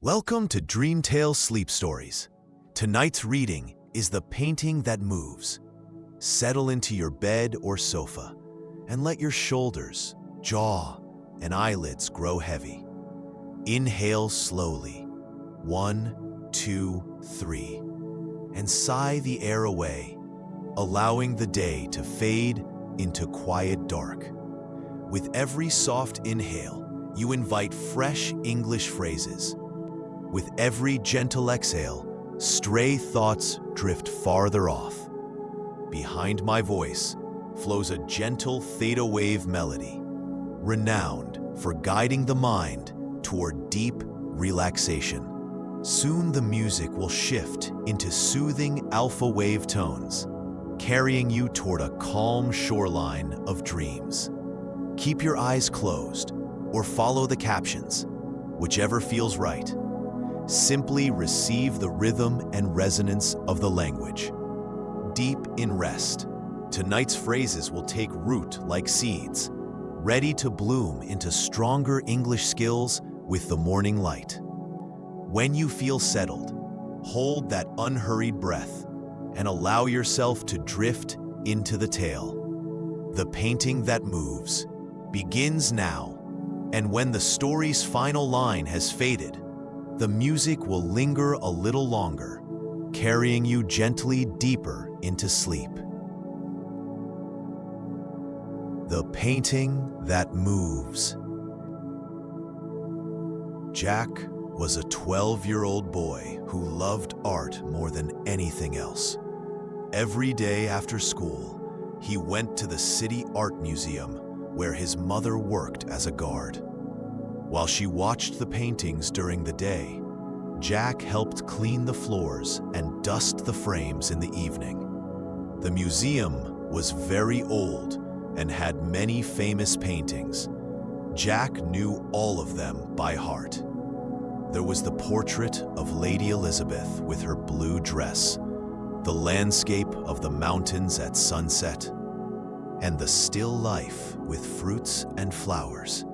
Welcome to Dreamtale Sleep Stories. Tonight's reading is The Painting That Moves. Settle into your bed or sofa and let your shoulders, jaw, and eyelids grow heavy. Inhale slowly, 1, 2, 3, and sigh the air away, allowing the day to fade into quiet dark. With every soft inhale, you invite fresh English phrases. With every gentle exhale, stray thoughts drift farther off. Behind my voice flows a gentle theta wave melody, renowned for guiding the mind toward deep relaxation. Soon the music will shift into soothing alpha wave tones, carrying you toward a calm shoreline of dreams. Keep your eyes closed or follow the captions, whichever feels right. Simply receive the rhythm and resonance of the language. Deep in rest, tonight's phrases will take root like seeds, ready to bloom into stronger English skills with the morning light. When you feel settled, hold that unhurried breath and allow yourself to drift into the tale. The Painting That Moves begins now, and when the story's final line has faded, the music will linger a little longer, carrying you gently deeper into sleep. The Painting That Moves. Jack was a 12-year-old boy who loved art more than anything else. Every day after school, he went to the City Art Museum, where his mother worked as a guard. While she watched the paintings during the day, Jack helped clean the floors and dust the frames in the evening. The museum was very old and had many famous paintings. Jack knew all of them by heart. There was the portrait of Lady Elizabeth with her blue dress, the landscape of the mountains at sunset, and the still life with fruits and flowers.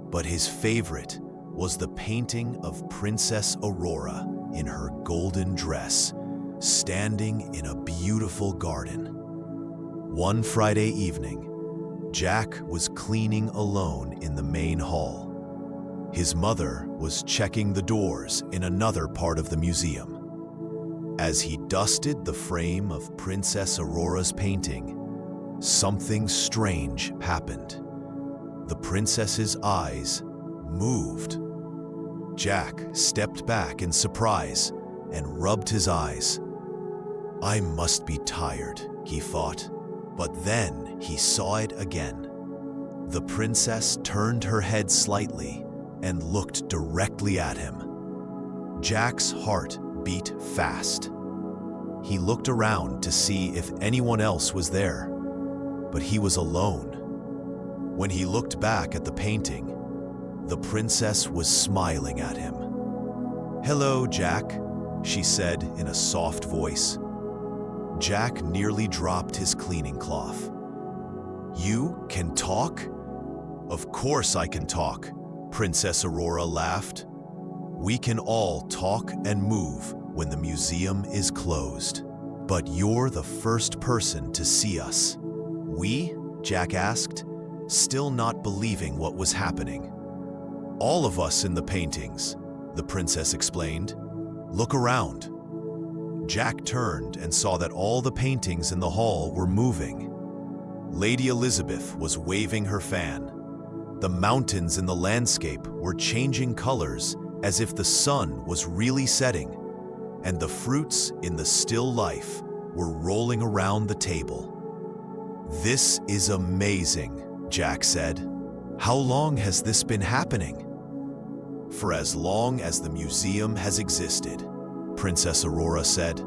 But his favorite was the painting of Princess Aurora in her golden dress, standing in a beautiful garden. One Friday evening, Jack was cleaning alone in the main hall. His mother was checking the doors in another part of the museum. As he dusted the frame of Princess Aurora's painting, something strange happened. The princess's eyes moved. Jack stepped back in surprise and rubbed his eyes. "I must be tired," he thought, but then he saw it again. The princess turned her head slightly and looked directly at him. Jack's heart beat fast. He looked around to see if anyone else was there, but he was alone. When he looked back at the painting, the princess was smiling at him. "Hello, Jack," she said in a soft voice. Jack nearly dropped his cleaning cloth. "You can talk?" "Of course I can talk," Princess Aurora laughed. "We can all talk and move when the museum is closed. But you're the first person to see us." "We?" Jack asked, still not believing what was happening. "All of us in the paintings," the princess explained. "Look around." Jack turned and saw that all the paintings in the hall were moving. Lady Elizabeth was waving her fan. The mountains in the landscape were changing colors as if the sun was really setting, and the fruits in the still life were rolling around the table. "This is amazing," Jack said. "How long has this been happening?" "For as long as the museum has existed," Princess Aurora said.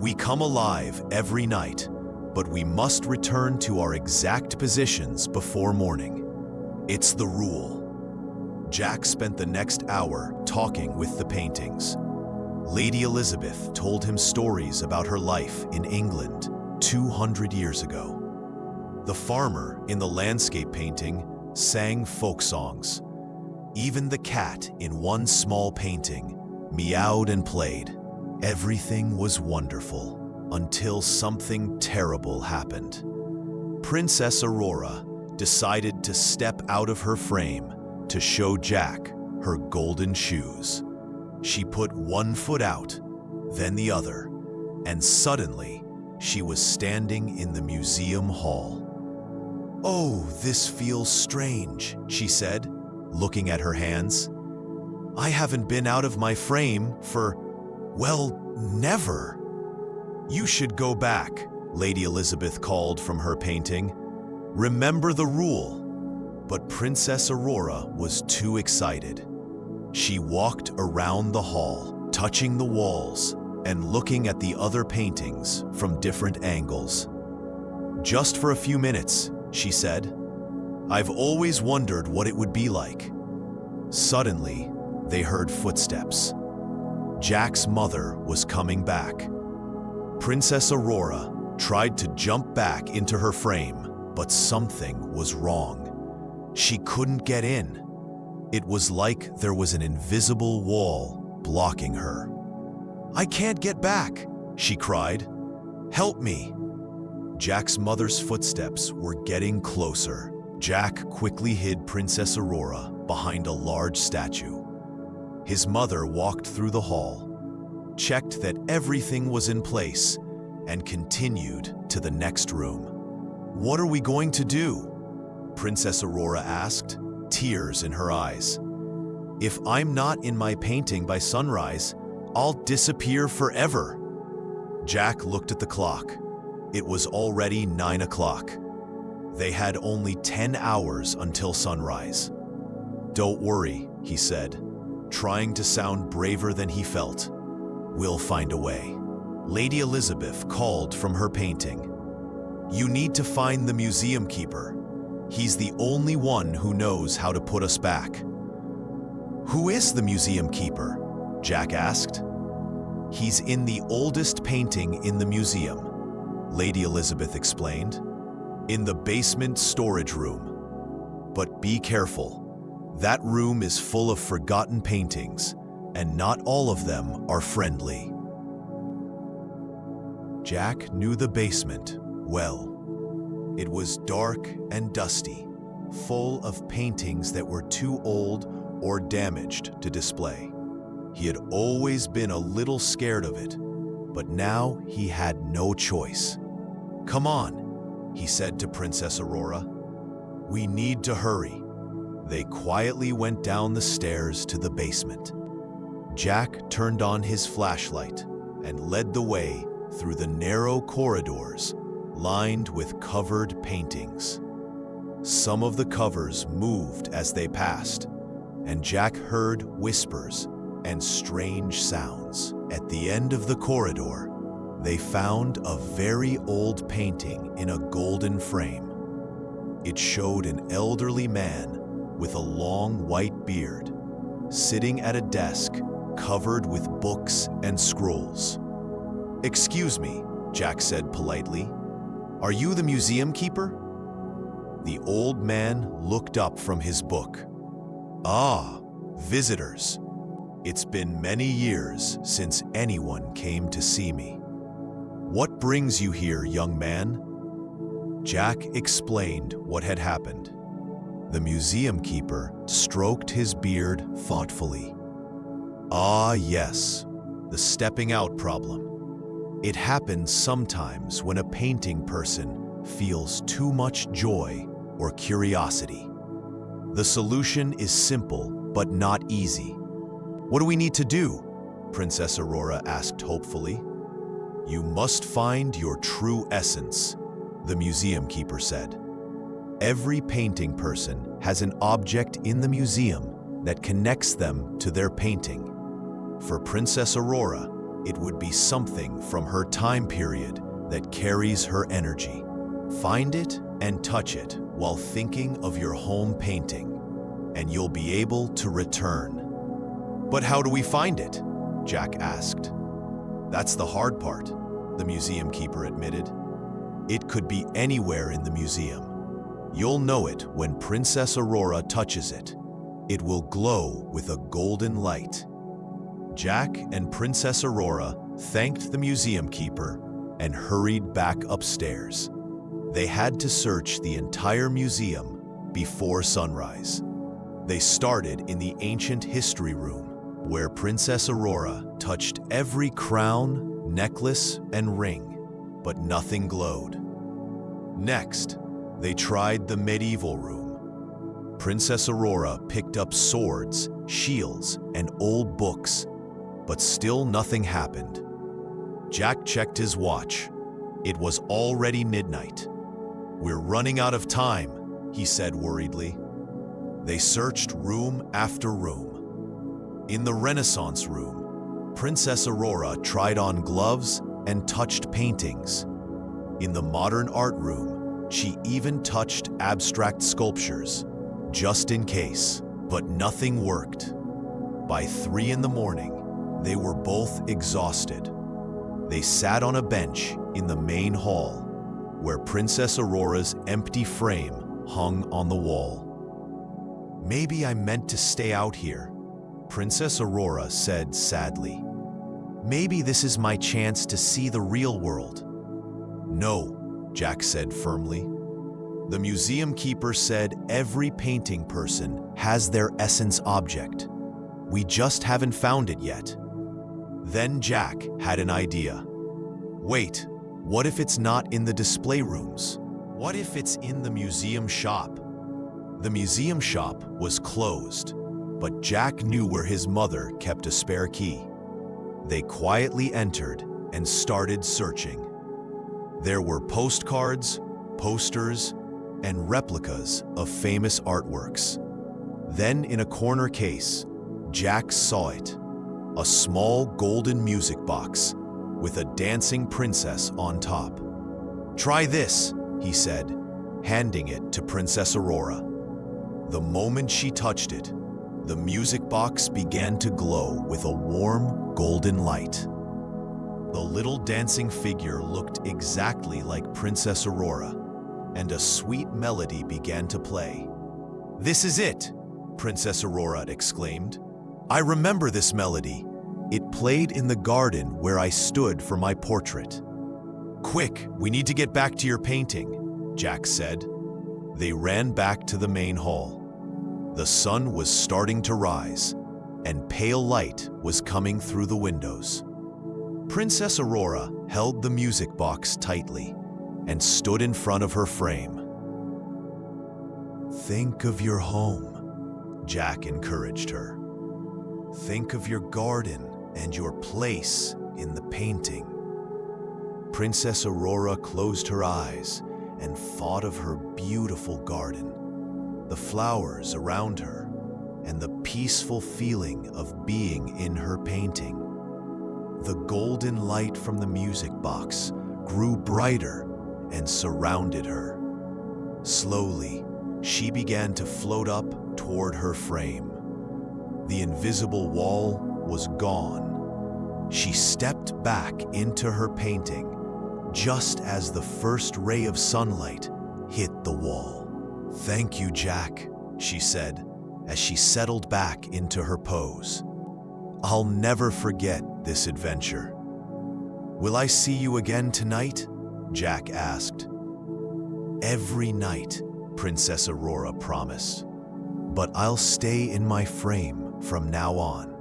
"We come alive every night, but we must return to our exact positions before morning. It's the rule." Jack spent the next hour talking with the paintings. Lady Elizabeth told him stories about her life in England 200 years ago. The farmer in the landscape painting sang folk songs. Even the cat in one small painting meowed and played. Everything was wonderful until something terrible happened. Princess Aurora decided to step out of her frame to show Jack her golden shoes. She put one foot out, then the other, and suddenly she was standing in the museum hall. "Oh, this feels strange," she said, looking at her hands. "I haven't been out of my frame for, well, never." "You should go back," Lady Elizabeth called from her painting. "Remember the rule." But Princess Aurora was too excited. She walked around the hall, touching the walls and looking at the other paintings from different angles. "Just for a few minutes," she said. "I've always wondered what it would be like." Suddenly, they heard footsteps. Jack's mother was coming back. Princess Aurora tried to jump back into her frame, but something was wrong. She couldn't get in. It was like there was an invisible wall blocking her. "I can't get back," she cried. "Help me." Jack's mother's footsteps were getting closer. Jack quickly hid Princess Aurora behind a large statue. His mother walked through the hall, checked that everything was in place, and continued to the next room. "What are we going to do?" Princess Aurora asked, tears in her eyes. "If I'm not in my painting by sunrise, I'll disappear forever." Jack looked at the clock. It was already 9 o'clock. They had only 10 hours until sunrise. "Don't worry," he said, trying to sound braver than he felt. "We'll find a way." Lady Elizabeth called from her painting. "You need to find the museum keeper. He's the only one who knows how to put us back." "Who is the museum keeper?" Jack asked. "He's in the oldest painting in the museum," Lady Elizabeth explained. "In the basement storage room. But be careful. That room is full of forgotten paintings, and not all of them are friendly." Jack knew the basement well. It was dark and dusty, full of paintings that were too old or damaged to display. He had always been a little scared of it, but now he had no choice. "Come on," he said to Princess Aurora. "We need to hurry." They quietly went down the stairs to the basement. Jack turned on his flashlight and led the way through the narrow corridors lined with covered paintings. Some of the covers moved as they passed, and Jack heard whispers and strange sounds. At the end of the corridor, they found a very old painting in a golden frame. It showed an elderly man with a long white beard, sitting at a desk covered with books and scrolls. "Excuse me," Jack said politely. "Are you the museum keeper?" The old man looked up from his book. "Ah, visitors. It's been many years since anyone came to see me. What brings you here, young man?" Jack explained what had happened. The museum keeper stroked his beard thoughtfully. "Ah, yes, the stepping out problem. It happens sometimes when a painting person feels too much joy or curiosity. The solution is simple but not easy." "What do we need to do?" Princess Aurora asked hopefully. "You must find your true essence," the museum keeper said. "Every painting person has an object in the museum that connects them to their painting. For Princess Aurora, it would be something from her time period that carries her energy. Find it and touch it while thinking of your home painting, and you'll be able to return." "But how do we find it?" Jack asked. "That's the hard part," the museum keeper admitted. "It could be anywhere in the museum. You'll know it when Princess Aurora touches it. It will glow with a golden light. Jack and Princess Aurora thanked the museum keeper and hurried back upstairs. They had to search the entire museum before sunrise. They started in the ancient history room, where Princess Aurora touched every crown, necklace, and ring, but nothing glowed. Next, they tried the medieval room. Princess Aurora picked up swords, shields, and old books, but still nothing happened. Jack checked his watch. It was already midnight. "We're running out of time," he said worriedly. They searched room after room. In the Renaissance room, Princess Aurora tried on gloves and touched paintings. In the modern art room, she even touched abstract sculptures, just in case, but nothing worked. By 3 in the morning, they were both exhausted. They sat on a bench in the main hall, where Princess Aurora's empty frame hung on the wall. "Maybe I meant to stay out here," Princess Aurora said sadly. "Maybe this is my chance to see the real world." "No," Jack said firmly. "The museum keeper said every painting person has their essence object. We just haven't found it yet." Then Jack had an idea. "Wait, what if it's not in the display rooms? What if it's in the museum shop?" The museum shop was closed, but Jack knew where his mother kept a spare key. They quietly entered and started searching. There were postcards, posters, and replicas of famous artworks. Then in a corner case, Jack saw it, a small golden music box with a dancing princess on top. "Try this," he said, handing it to Princess Aurora. The moment she touched it, the music box began to glow with a warm, golden light. The little dancing figure looked exactly like Princess Aurora, and a sweet melody began to play. "This is it!" Princess Aurora exclaimed. "I remember this melody. It played in the garden where I stood for my portrait." "Quick, we need to get back to your painting," Jack said. They ran back to the main hall. The sun was starting to rise, and pale light was coming through the windows. Princess Aurora held the music box tightly and stood in front of her frame. "Think of your home," Jack encouraged her. "Think of your garden and your place in the painting." Princess Aurora closed her eyes and thought of her beautiful garden, the flowers around her, and the peaceful feeling of being in her painting. The golden light from the music box grew brighter and surrounded her. Slowly, she began to float up toward her frame. The invisible wall was gone. She stepped back into her painting just as the first ray of sunlight hit the wall. "Thank you, Jack," she said as she settled back into her pose. "I'll never forget this adventure." "Will I see you again tonight?" Jack asked. "Every night," Princess Aurora promised. "But I'll stay in my frame from now on.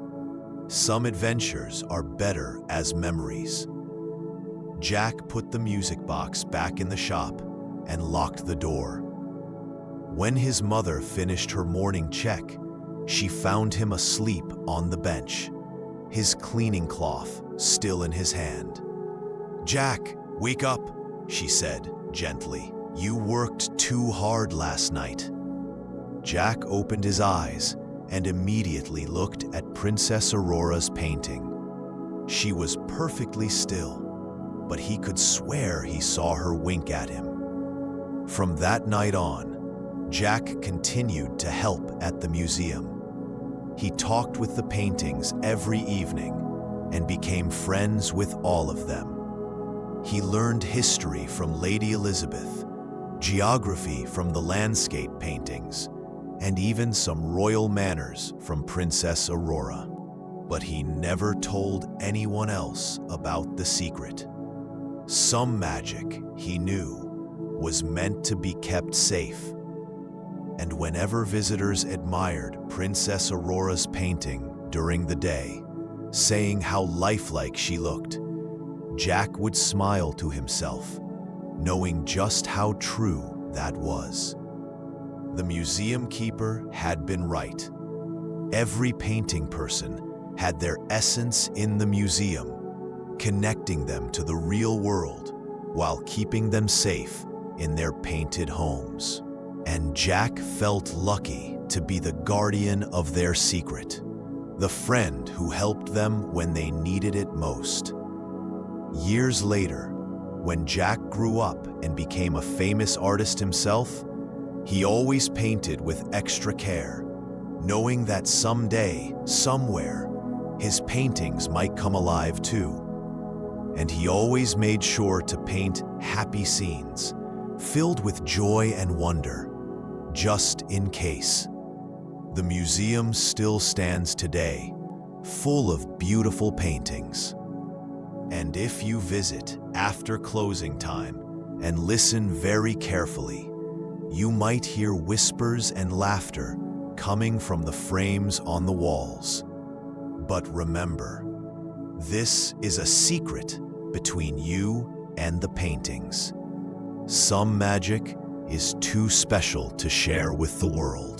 Some adventures are better as memories." Jack put the music box back in the shop and locked the door. When his mother finished her morning check, she found him asleep on the bench, his cleaning cloth still in his hand. "Jack, wake up," she said gently. "You worked too hard last night." Jack opened his eyes and immediately looked at Princess Aurora's painting. She was perfectly still, but he could swear he saw her wink at him. From that night on, Jack continued to help at the museum. He talked with the paintings every evening and became friends with all of them. He learned history from Lady Elizabeth, geography from the landscape paintings, and even some royal manners from Princess Aurora. But he never told anyone else about the secret. Some magic, he knew, was meant to be kept safe. And whenever visitors admired Princess Aurora's painting during the day, saying how lifelike she looked, Jack would smile to himself, knowing just how true that was. The museum keeper had been right. Every painting person had their essence in the museum, connecting them to the real world while keeping them safe in their painted homes. And Jack felt lucky to be the guardian of their secret, the friend who helped them when they needed it most. Years later, when Jack grew up and became a famous artist himself, he always painted with extra care, knowing that someday, somewhere, his paintings might come alive too. And he always made sure to paint happy scenes, filled with joy and wonder, just in case. The museum still stands today, full of beautiful paintings. And if you visit after closing time and listen very carefully, you might hear whispers and laughter coming from the frames on the walls. But remember, this is a secret between you and the paintings. Some magic is too special to share with the world.